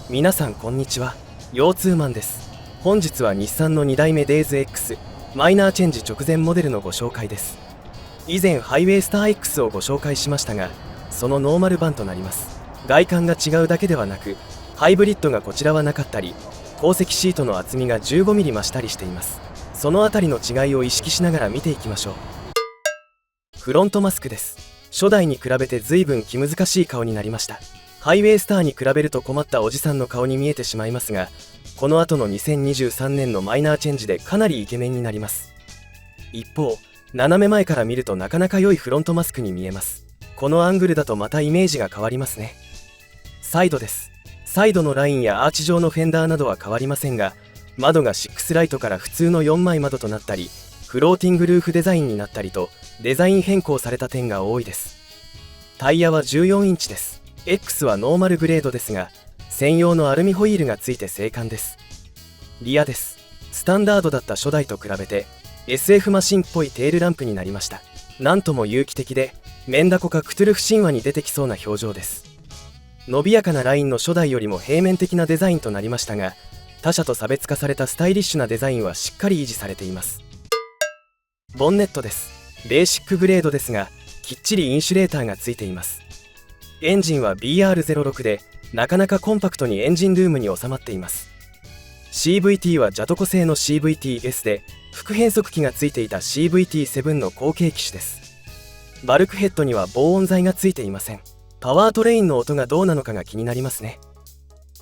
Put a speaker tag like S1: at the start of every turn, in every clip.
S1: 皆さんこんにちは、腰痛マンです。本日は日産の2代目デイズ X マイナーチェンジ直前モデルのご紹介です。以前ハイウェイスター X をご紹介しましたが、そのノーマル版となります。外観が違うだけではなく、ハイブリッドがこちらはなかったり、後席シートの厚みが 15mm 増したりしています。そのあたりの違いを意識しながら見ていきましょう。フロントマスクです。初代に比べて随分気難しい顔になりました。ハイウェイスターに比べると困ったおじさんの顔に見えてしまいますが、この後の2023年のマイナーチェンジでかなりイケメンになります。一方、斜め前から見るとなかなか良いフロントマスクに見えます。このアングルだとまたイメージが変わりますね。サイドです。サイドのラインやアーチ状のフェンダーなどは変わりませんが、窓が6ライトから普通の4枚窓となったり、フローティングルーフデザインになったりとデザイン変更された点が多いです。タイヤは14インチです。X はノーマルグレードですが、専用のアルミホイールがついて精悍です。リアです。スタンダードだった初代と比べて SF マシンっぽいテールランプになりました。なんとも有機的で、メンダコかクトゥルフ神話に出てきそうな表情です。伸びやかなラインの初代よりも平面的なデザインとなりましたが、他社と差別化されたスタイリッシュなデザインはしっかり維持されています。ボンネットです。ベーシックグレードですが、きっちりインシュレーターがついています。エンジンは BR06 で、なかなかコンパクトにエンジンルームに収まっています。CVT はジャトコ製の CVT-S で、副変速機がついていた CVT-7 の後継機種です。バルクヘッドには防音材がついていません。パワートレインの音がどうなのかが気になりますね。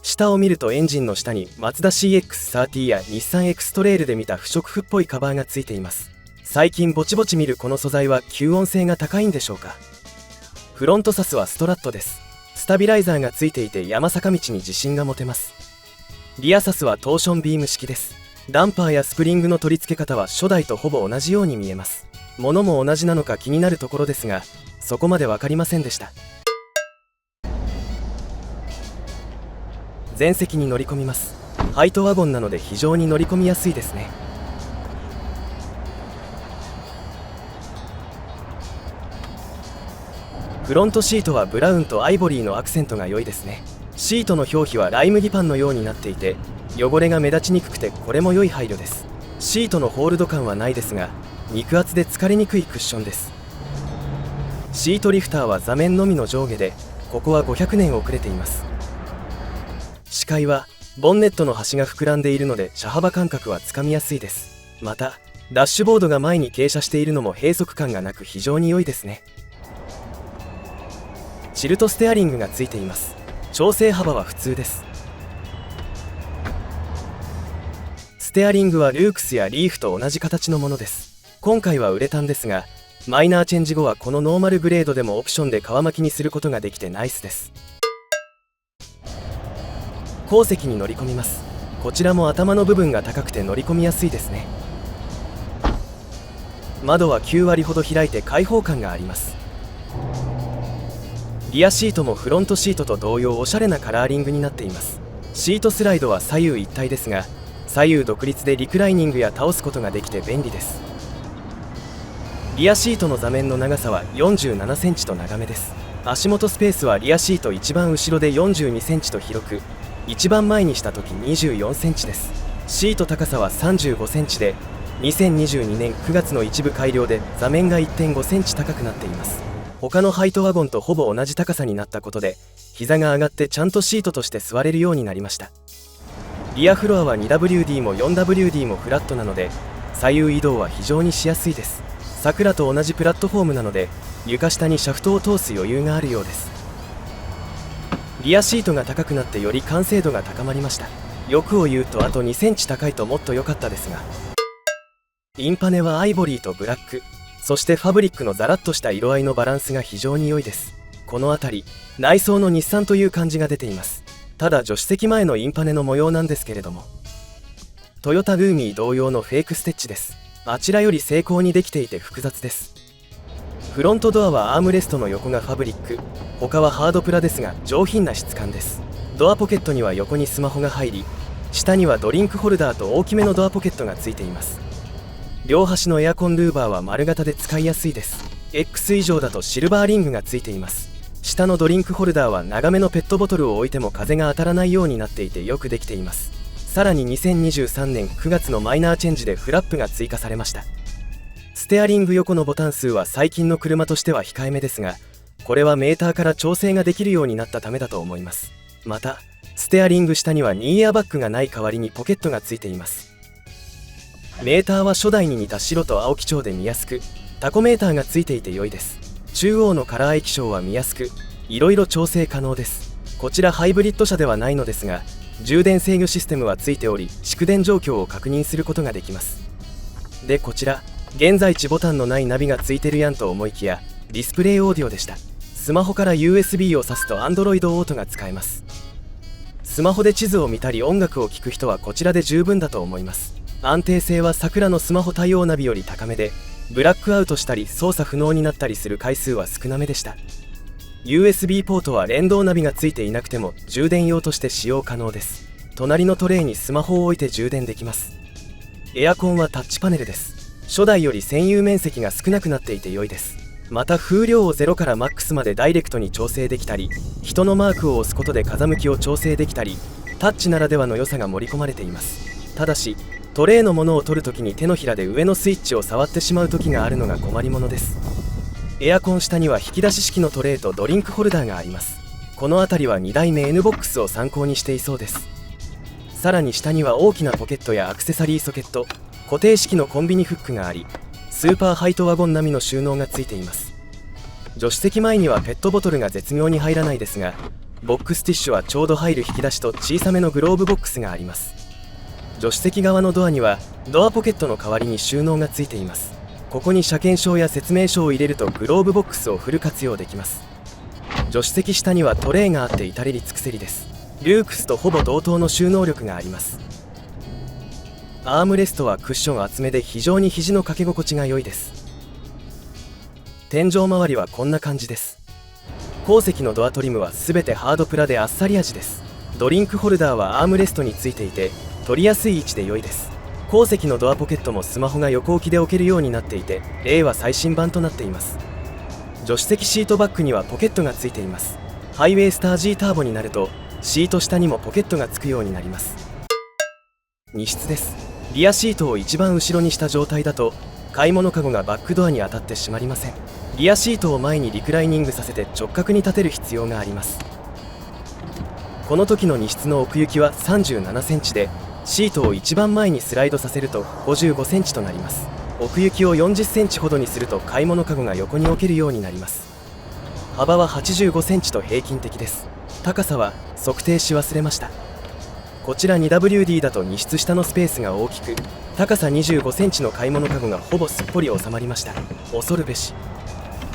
S1: 下を見るとエンジンの下にマツダ CX-30 や日産 X トレイルで見た不織布っぽいカバーがついています。最近ぼちぼち見るこの素材は吸音性が高いんでしょうか。フロントサスはストラットです。スタビライザーがついていて山坂道に自信が持てます。リアサスはトーションビーム式です。ダンパーやスプリングの取り付け方は初代とほぼ同じように見えます。物も同じなのか気になるところですが、そこまで分かりませんでした。前席に乗り込みます。ハイトワゴンなので非常に乗り込みやすいですね。フロントシートはブラウンとアイボリーのアクセントが良いですね。シートの表皮はライ麦パンのようになっていて、汚れが目立ちにくくてこれも良い配慮です。シートのホールド感はないですが、肉厚で疲れにくいクッションです。シートリフターは座面のみの上下で、ここは500年遅れています。視界はボンネットの端が膨らんでいるので車幅感覚はつかみやすいです。またダッシュボードが前に傾斜しているのも閉塞感がなく非常に良いですね。チルトステアリングがついています。調整幅は普通です。ステアリングはルークスやリーフと同じ形のものです。今回はウレタンですが、マイナーチェンジ後はこのノーマルグレードでもオプションで皮巻きにすることができてナイスです。後席に乗り込みます。こちらも頭の部分が高くて乗り込みやすいですね。窓は9割ほど開いて開放感があります。リアシートもフロントシートと同様おしゃれなカラーリングになっています。シートスライドは左右一体ですが、左右独立でリクライニングや倒すことができて便利です。リアシートの座面の長さは47センチと長めです。足元スペースはリアシート一番後ろで42センチと広く、一番前にした時24センチです。シート高さは35センチで、2022年9月の一部改良で座面が 1.5 センチ高くなっています。他のハイトワゴンとほぼ同じ高さになったことで、膝が上がってちゃんとシートとして座れるようになりました。リアフロアは 2WD も 4WD もフラットなので、左右移動は非常にしやすいです。桜と同じプラットフォームなので、床下にシャフトを通す余裕があるようです。リアシートが高くなってより完成度が高まりました。欲を言うとあと2センチ高いともっと良かったですが、インパネはアイボリーとブラック、そしてファブリックのザラッとした色合いのバランスが非常に良いです。この辺り、内装の日産という感じが出ています。ただ助手席前のインパネの模様なんですけれども、トヨタルーミー同様のフェイクステッチです。あちらより精巧にできていて複雑です。フロントドアはアームレストの横がファブリック、他はハードプラですが上品な質感です。ドアポケットには横にスマホが入り、下にはドリンクホルダーと大きめのドアポケットがついています。両端のエアコンルーバーは丸型で使いやすいです。X 以上だとシルバーリングがついています。下のドリンクホルダーは長めのペットボトルを置いても風が当たらないようになっていてよくできています。さらに2023年9月のマイナーチェンジでフラップが追加されました。ステアリング横のボタン数は最近の車としては控えめですが、これはメーターから調整ができるようになったためだと思います。またステアリング下には2エアバッグがない代わりにポケットがついています。メーターは初代に似た白と青基調で見やすく、タコメーターがついていて良いです。中央のカラー液晶は見やすく、いろいろ調整可能です。こちらハイブリッド車ではないのですが、充電制御システムはついており、蓄電状況を確認することができます。でこちら現在地ボタンのないナビがついてるやんと思いきや、ディスプレイオーディオでした。スマホから USB を挿すと Android オートが使えます。スマホで地図を見たり音楽を聴く人はこちらで十分だと思います。安定性は桜のスマホ対応ナビより高めで、ブラックアウトしたり操作不能になったりする回数は少なめでした。 USB ポートは連動ナビがついていなくても充電用として使用可能です。隣のトレイにスマホを置いて充電できます。エアコンはタッチパネルです。初代より占有面積が少なくなっていて良いです。また風量を0からマックスまでダイレクトに調整できたり、人のマークを押すことで風向きを調整できたり、タッチならではの良さが盛り込まれています。ただしトレイのものを取るときに手のひらで上のスイッチを触ってしまう時があるのが困りものです。エアコン下には引き出し式のトレイとドリンクホルダーがあります。この辺りは2代目 N ボックスを参考にしていそうです。さらに下には大きなポケットやアクセサリーソケット、固定式のコンビニフックがあり、スーパーハイトワゴン並みの収納がついています。助手席前にはペットボトルが絶妙に入らないですが、ボックスティッシュはちょうど入る引き出しと小さめのグローブボックスがあります。助手席側のドアにはドアポケットの代わりに収納がついています。ここに車検証や説明書を入れるとグローブボックスをフル活用できます。助手席下にはトレイがあって至れり尽くせりです。ルークスとほぼ同等の収納力があります。アームレストはクッション厚めで非常に肘の掛け心地が良いです。天井周りはこんな感じです。後席のドアトリムは全てハードプラであっさり味です。ドリンクホルダーはアームレストについていて取りやすい位置で良いです。後席のドアポケットもスマホが横置きで置けるようになっていて、令和最新版となっています。助手席シートバッグにはポケットがついています。ハイウェイスター G ターボになるとシート下にもポケットがつくようになります。荷室です。リアシートを一番後ろにした状態だと買い物カゴがバックドアに当たって閉まりません。リアシートを前にリクライニングさせて直角に立てる必要があります。この時の荷室の奥行きは37センチで、シートを一番前にスライドさせると55センチとなります。奥行きを40センチほどにすると買い物カゴが横に置けるようになります。幅は85センチと平均的です。高さは測定し忘れました。こちら 2WD だと荷室下のスペースが大きく、高さ25センチの買い物カゴがほぼすっぽり収まりました。恐るべし。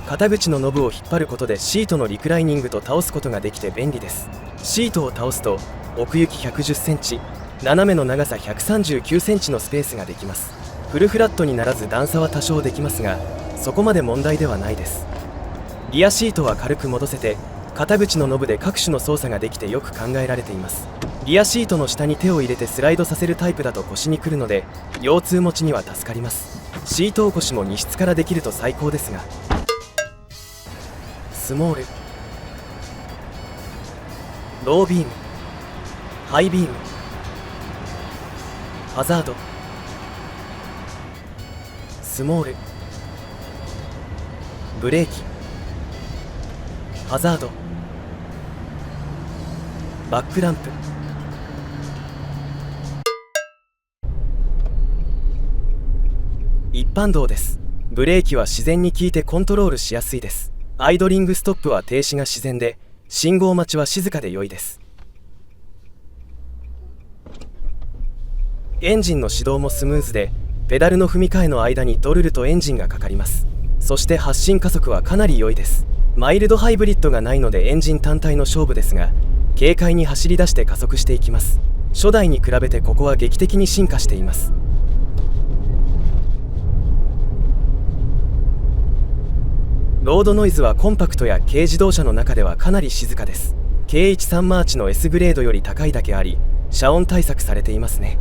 S1: 肩口のノブを引っ張ることでシートのリクライニングと倒すことができて便利です。シートを倒すと奥行き110センチ、斜めの長さ139センチのスペースができます。フルフラットにならず段差は多少できますが、そこまで問題ではないです。リアシートは軽く戻せて、肩口のノブで各種の操作ができてよく考えられています。リアシートの下に手を入れてスライドさせるタイプだと腰にくるので、腰痛持ちには助かります。シート起こしも荷室からできると最高ですが、スモール、ロービーム、ハイビーム、ハザード、スモール、ブレーキ、ハザード、バックランプ。一般道です。ブレーキは自然に効いてコントロールしやすいです。アイドリングストップは停止が自然で、信号待ちは静かで良いです。エンジンの始動もスムーズで、ペダルの踏み替えの間にドルルとエンジンがかかります。そして発進加速はかなり良いです。マイルドハイブリッドがないのでエンジン単体の勝負ですが、軽快に走り出して加速していきます。初代に比べてここは劇的に進化しています。ロードノイズはコンパクトや軽自動車の中ではかなり静かです。K13 マーチの S グレードより高いだけあり、遮音対策されていますね。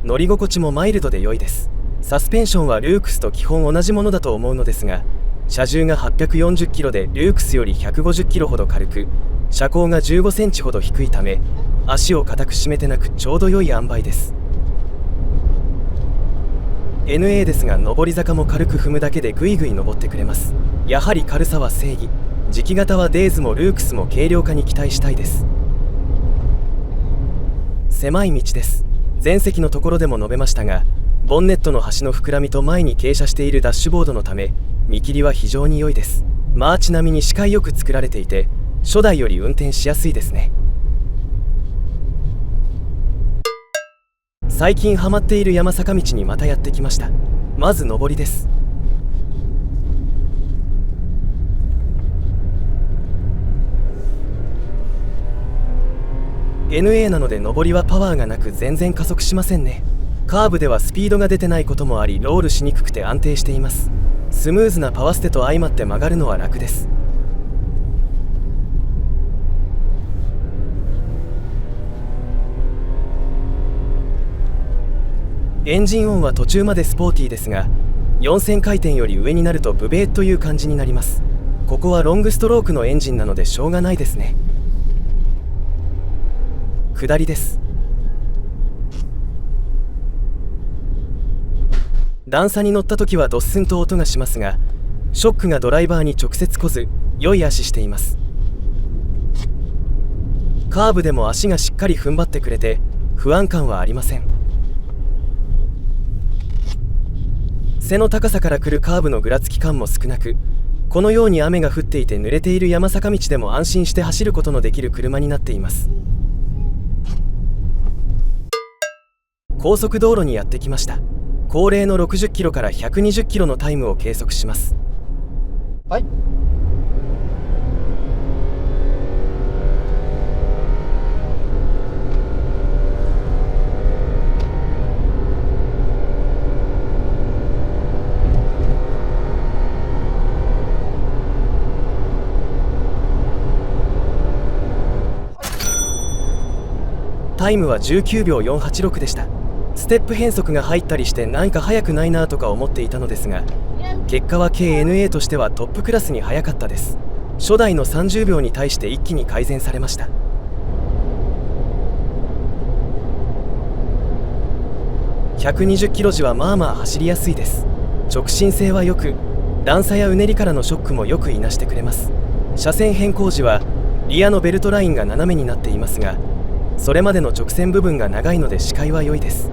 S1: 乗り心地もマイルドで良いです。サスペンションはルークスと基本同じものだと思うのですが、車重が840キロでルークスより150キロほど軽く、車高が15センチほど低いため、足を固く締めてなくちょうど良い塩梅です。NA ですが上り坂も軽く踏むだけでぐいぐい登ってくれます。やはり軽さは正義。磁気型はデイズもルークスも軽量化に期待したいです。狭い道です。前席のところでも述べましたが、ボンネットの端の膨らみと前に傾斜しているダッシュボードのため見切りは非常に良いです。ちなみに視界よく作られていて初代より運転しやすいですね。最近ハマっている山坂道にまたやってきました。まず上りです。NA なので上りはパワーがなく全然加速しませんね。カーブではスピードが出てないこともありロールしにくくて安定しています。スムーズなパワステと相まって曲がるのは楽です。エンジン音は途中までスポーティーですが、4000回転より上になるとブベーという感じになります。ここはロングストロークのエンジンなのでしょうがないですね。下りです。段差に乗った時はドッスンと音がしますが、ショックがドライバーに直接来ず良い足しています。カーブでも足がしっかり踏ん張ってくれて不安感はありません。背の高さから来るカーブのぐらつき感も少なく、このように雨が降っていて濡れている山坂道でも安心して走ることのできる車になっています。高速道路にやってきました。恒例の60キロから120キロのタイムを計測します。
S2: はい。
S1: タイムは19秒486でした。ステップ変速が入ったりしてなんか速くないなとか思っていたのですが、結果は KNA としてはトップクラスに速かったです。初代の30秒に対して一気に改善されました。120キロ時はまあまあ走りやすいです。直進性は良く、段差やうねりからのショックもよくいなしてくれます。車線変更時はリアのベルトラインが斜めになっていますが、それまでの直線部分が長いので視界は良いです。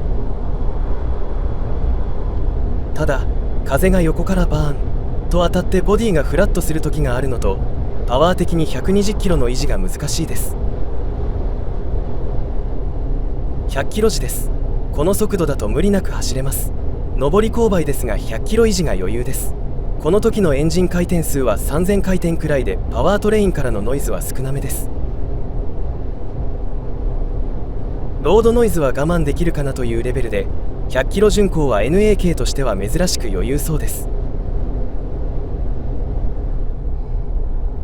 S1: ただ風が横からバーンと当たってボディがフラットする時があるのと、パワー的に120キロの維持が難しいです。100キロ時です。この速度だと無理なく走れます。上り勾配ですが100キロ維持が余裕です。この時のエンジン回転数は3000回転くらいで、パワートレインからのノイズは少なめです。ロードノイズは我慢できるかなというレベルで、100キロ巡航は NA 系としては珍しく余裕そうです。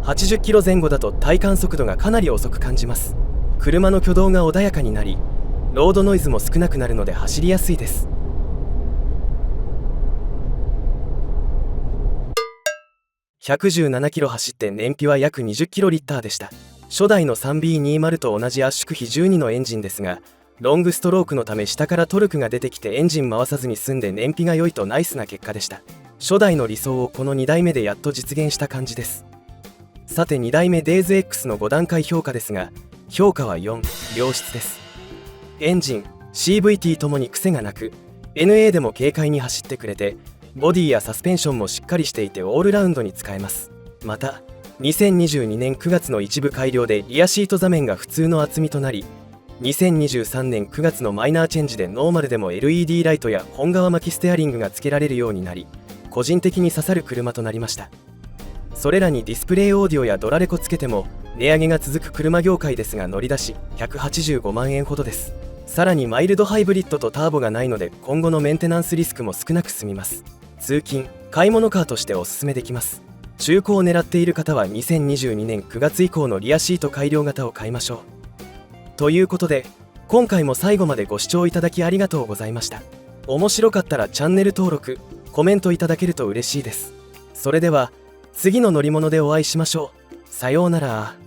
S1: 80キロ前後だと体感速度がかなり遅く感じます。車の挙動が穏やかになり、ロードノイズも少なくなるので走りやすいです。117キロ走って燃費は約20キロリッターでした。初代の 3B20 と同じ圧縮比12のエンジンですが、ロングストロークのため下からトルクが出てきてエンジン回さずに済んで燃費が良いとナイスな結果でした。初代の理想をこの2代目でやっと実現した感じです。さて2代目デイズ X の5段階評価ですが、評価は4、良質です。エンジン、CVT ともに癖がなく、NA でも軽快に走ってくれて、ボディやサスペンションもしっかりしていてオールラウンドに使えます。また2022年9月の一部改良でリアシート座面が普通の厚みとなり、2023年9月のマイナーチェンジでノーマルでも LED ライトや本革巻きステアリングが付けられるようになり、個人的に刺さる車となりました。それらにディスプレイオーディオやドラレコつけても値上げが続く車業界ですが、乗り出し185万円ほどです。さらにマイルドハイブリッドとターボがないので今後のメンテナンスリスクも少なく済みます。通勤・買い物カーとしておすすめできます。中古を狙っている方は2022年9月以降のリアシート改良型を買いましょう。ということで今回も最後までご視聴いただきありがとうございました。面白かったらチャンネル登録、コメントいただけると嬉しいです。それでは次の乗り物でお会いしましょう。さようなら。